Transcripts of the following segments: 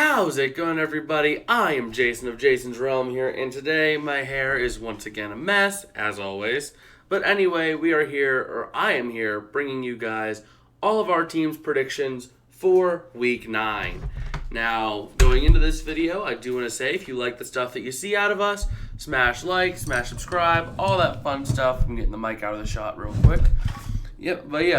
How's it going, everybody? I am Jason of Jason's Realm here, and today my hair is once again a mess, as always. But anyway, I am here, bringing you guys all of our team's predictions for Week 9. Now, going into this video, I do want to say, if you like the stuff that you see out of us, smash like, smash subscribe, all that fun stuff. I'm getting the mic out of the shot real quick.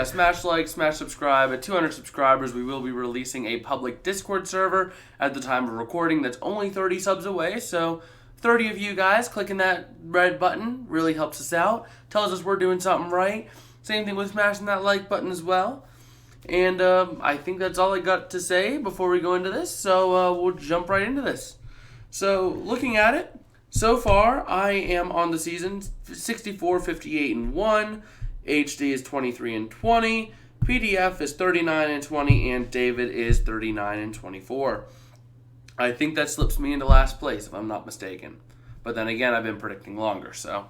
Smash like, smash subscribe. At 200 subscribers, we will be releasing a public Discord server at the time of recording that's only 30 subs away. So 30 of you guys clicking that red button really helps us out. Tells us we're doing something right. Same thing with smashing that like button as well. And I think that's all I got to say before we go into this. So we'll jump right into this. So looking at it, so far I am on the season 64, 58, and 1. HD is 23 and 20, PDF is 39 and 20, and David is 39 and 24. I think that slips me into last place, if I'm not mistaken. But then again, I've been predicting longer, so.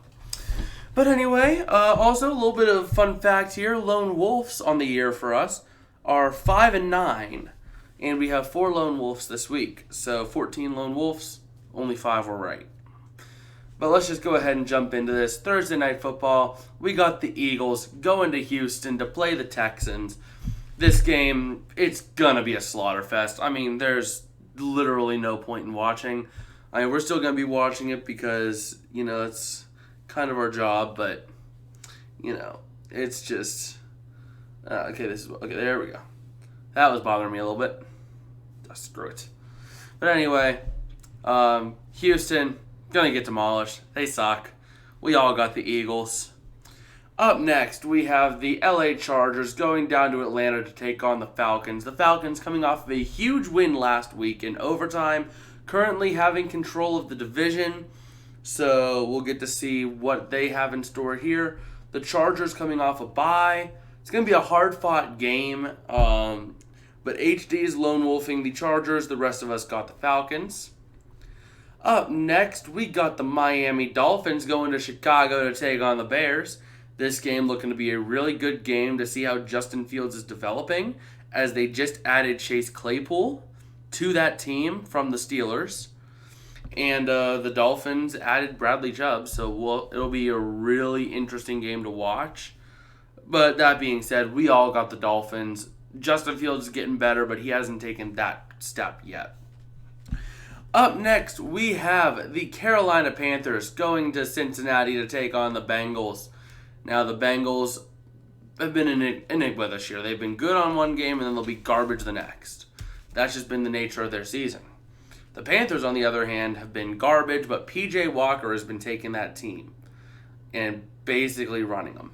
But anyway, also a little bit of fun fact here. Lone Wolves on the year for us are 5 and 9, and we have 4 Lone Wolves this week. So 14 Lone Wolves, only 5 were right. But let's just go ahead and jump into this. Thursday Night Football, we got the Eagles going to Houston to play the Texans. This game, it's going to be a slaughter fest. I mean, there's literally no point in watching. I mean, we're still going to be watching it because, it's kind of our job, but, it's just... okay, there we go. That was bothering me a little bit. Screw it. But anyway, Houston... gonna get demolished. They suck. We all got the Eagles. Up next, we have the LA Chargers going down to Atlanta to take on the Falcons. The Falcons coming off of a huge win last week in overtime, currently having control of the division. So we'll get to see what they have in store here. The Chargers coming off a bye. It's gonna be a hard-fought game. But HD is lone wolfing the Chargers. The rest of us got the Falcons. Up next, we got the Miami Dolphins going to Chicago to take on the Bears. This game looking to be a really good game to see how Justin Fields is developing, as they just added Chase Claypool to that team from the Steelers. And the Dolphins added Bradley Chubb, so it'll be a really interesting game to watch. But that being said, we all got the Dolphins. Justin Fields is getting better, but he hasn't taken that step yet. Up next, we have the Carolina Panthers going to Cincinnati to take on the Bengals. Now, the Bengals have been an enigma this year. They've been good on one game, and then they'll be garbage the next. That's just been the nature of their season. The Panthers, on the other hand, have been garbage, but P.J. Walker has been taking that team and basically running them.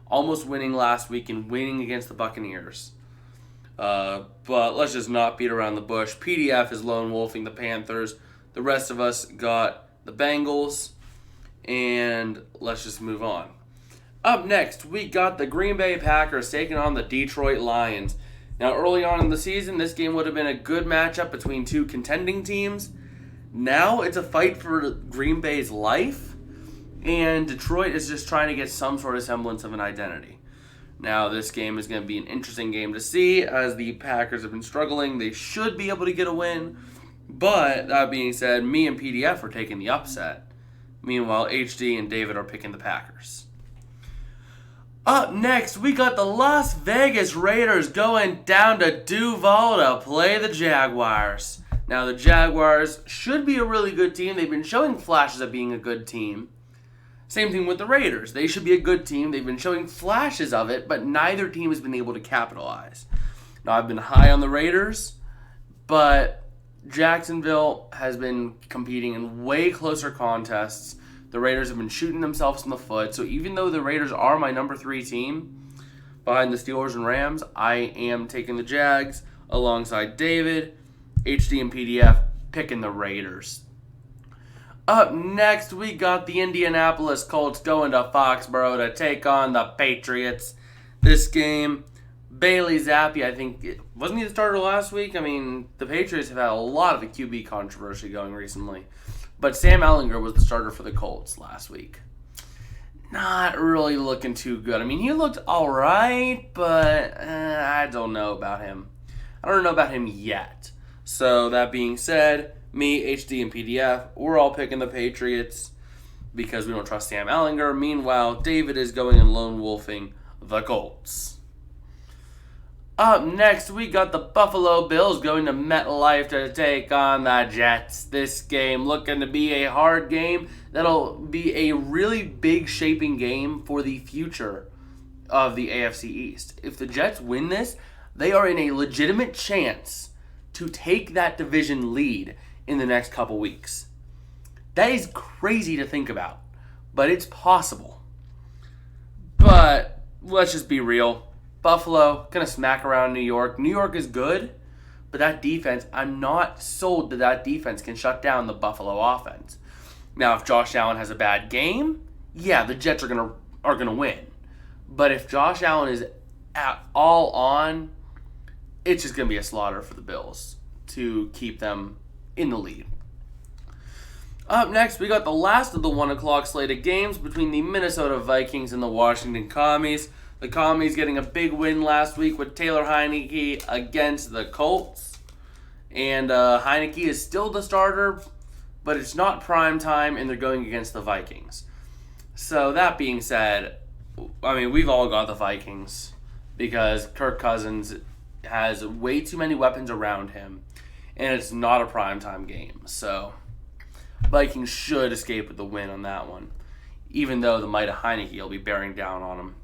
Almost winning last week and winning against the Buccaneers. But let's just not beat around the bush. PDF is lone wolfing the Panthers. The rest of us got the Bengals. And let's just move on. Up next, we got the Green Bay Packers taking on the Detroit Lions. Now, early on in the season, this game would have been a good matchup between two contending teams. Now, it's a fight for Green Bay's life. And Detroit is just trying to get some sort of semblance of an identity. Now, this game is going to be an interesting game to see, as the Packers have been struggling. They should be able to get a win. But, that being said, me and PDF are taking the upset. Meanwhile, HD and David are picking the Packers. Up next, we got the Las Vegas Raiders going down to Duval to play the Jaguars. Now, the Jaguars should be a really good team. They've been showing flashes of being a good team. Same thing with the Raiders. They should be a good team. They've been showing flashes of it, but neither team has been able to capitalize. Now, I've been high on the Raiders, but Jacksonville has been competing in way closer contests. The Raiders have been shooting themselves in the foot, so even though the Raiders are my number 3 team behind the Steelers and Rams, I am taking the Jags alongside David, HD, and PDF picking the Raiders. Up next, we got the Indianapolis Colts going to Foxborough to take on the Patriots. This game, Bailey Zappi, I think, wasn't he the starter last week? I mean, the Patriots have had a lot of a QB controversy going recently. But Sam Ehlinger was the starter for the Colts last week. Not really looking too good. I mean, he looked alright, but I don't know about him. I don't know about him yet. So that being said, me, HD, and PDF, we're all picking the Patriots because we don't trust Sam Ellinger. Meanwhile, David is going and lone wolfing the Colts. Up next, we got the Buffalo Bills going to MetLife to take on the Jets. This game looking to be a hard game. That'll be a really big shaping game for the future of the AFC East. If the Jets win this, they are in a legitimate chance to take that division lead in the next couple weeks. That is crazy to think about, but it's possible. But let's just be real. Buffalo gonna smack around New York. New York is good, but that defense, I'm not sold that defense can shut down the Buffalo offense. Now, if Josh Allen has a bad game, yeah, the Jets are gonna win. But if Josh Allen is at all on, it's just gonna be a slaughter for the Bills to keep them in the lead. Up next, we got the last of the 1 o'clock slate of games between the Minnesota Vikings and the Washington Commies. The Commies getting a big win last week with Taylor Heineke against the Colts. And Heineke is still the starter, but it's not prime time, and they're going against the Vikings. So that being said, I mean, we've all got the Vikings because Kirk Cousins has way too many weapons around him, and it's not a primetime game. So Vikings should escape with the win on that one, even though the might of Heineke will be bearing down on them.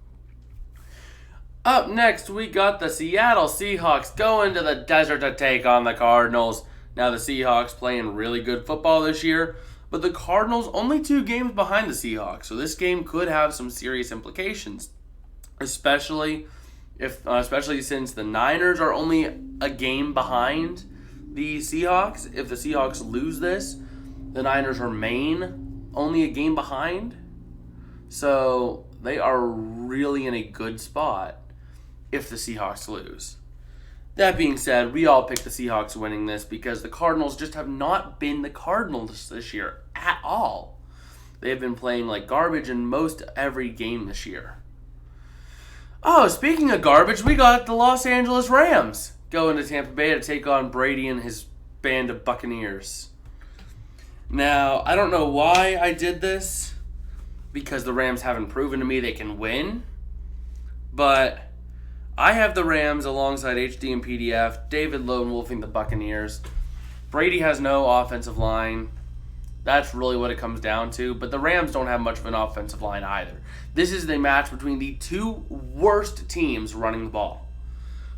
Up next, we got the Seattle Seahawks going to the desert to take on the Cardinals. Now, the Seahawks playing really good football this year, but the Cardinals only 2 games behind the Seahawks, so this game could have some serious implications, especially since the Niners are only a game behind the Seahawks. If the Seahawks lose this, the Niners remain only a game behind, so they are really in a good spot if the Seahawks lose. That being said, we all picked the Seahawks winning this because the Cardinals just have not been the Cardinals this year at all. They've been playing like garbage in most every game this year. Oh, speaking of garbage, we got the Los Angeles Rams going to Tampa Bay to take on Brady and his band of Buccaneers. Now, I don't know why I did this, because the Rams haven't proven to me they can win, but I have the Rams alongside HD and PDF, David lone wolfing the Buccaneers. Brady has no offensive line. That's really what it comes down to, but the Rams don't have much of an offensive line either. This is the match between the 2 worst teams running the ball.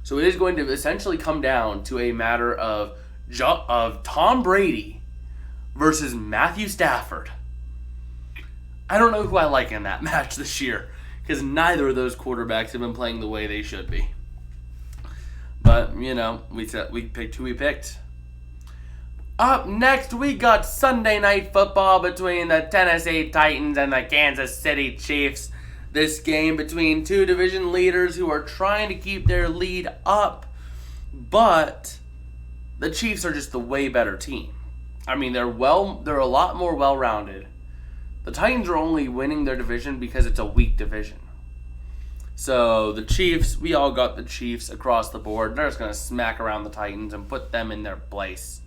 So it is going to essentially come down to a matter of Tom Brady versus Matthew Stafford. I don't know who I like in that match this year, because neither of those quarterbacks have been playing the way they should be. But, you know, we picked who we picked. Up next, we got Sunday Night Football between the Tennessee Titans and the Kansas City Chiefs. This game between 2 division leaders who are trying to keep their lead up, but the Chiefs are just the way better team. I mean, they're a lot more well-rounded. The Titans are only winning their division because it's a weak division. So the Chiefs, we all got the Chiefs across the board. They're just going to smack around the Titans and put them in their place.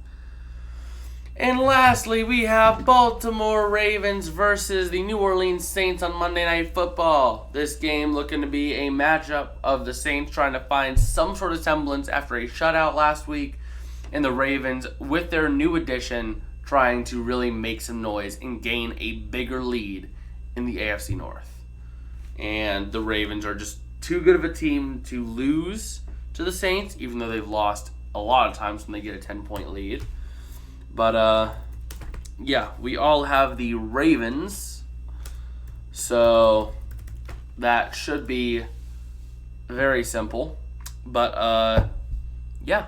And lastly, we have Baltimore Ravens versus the New Orleans Saints on Monday Night Football. This game looking to be a matchup of the Saints trying to find some sort of semblance after a shutout last week, and the Ravens, with their new addition, trying to really make some noise and gain a bigger lead in the AFC North. And the Ravens are just too good of a team to lose to the Saints, even though they've lost a lot of times when they get a 10-point lead. But, yeah, we all have the Ravens, so that should be very simple. But, yeah.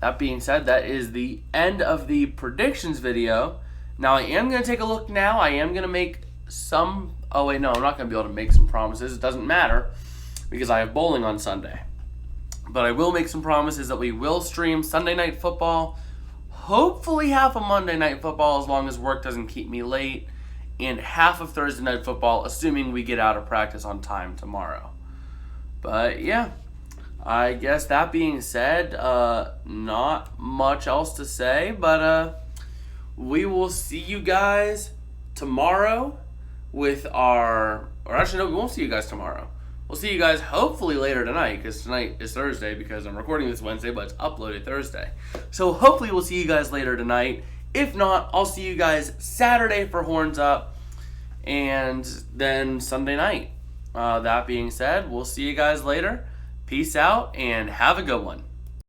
That being said, that is the end of the predictions video. Now, I am going to take a look now. I am going to make some... Oh, wait, no, I'm not going to be able to make some promises. It doesn't matter because I have bowling on Sunday. But I will make some promises that we will stream Sunday Night Football, hopefully half of Monday Night Football as long as work doesn't keep me late, and half of Thursday Night Football, assuming we get out of practice on time tomorrow. But, yeah. I guess that being said, not much else to say, but we will see you guys tomorrow with or actually, no, we won't see you guys tomorrow. We'll see you guys hopefully later tonight, because tonight is Thursday, because I'm recording this Wednesday, but it's uploaded Thursday. So hopefully we'll see you guys later tonight. If not, I'll see you guys Saturday for Horns Up, and then Sunday night. That being said, we'll see you guys later. Peace out, and have a good one.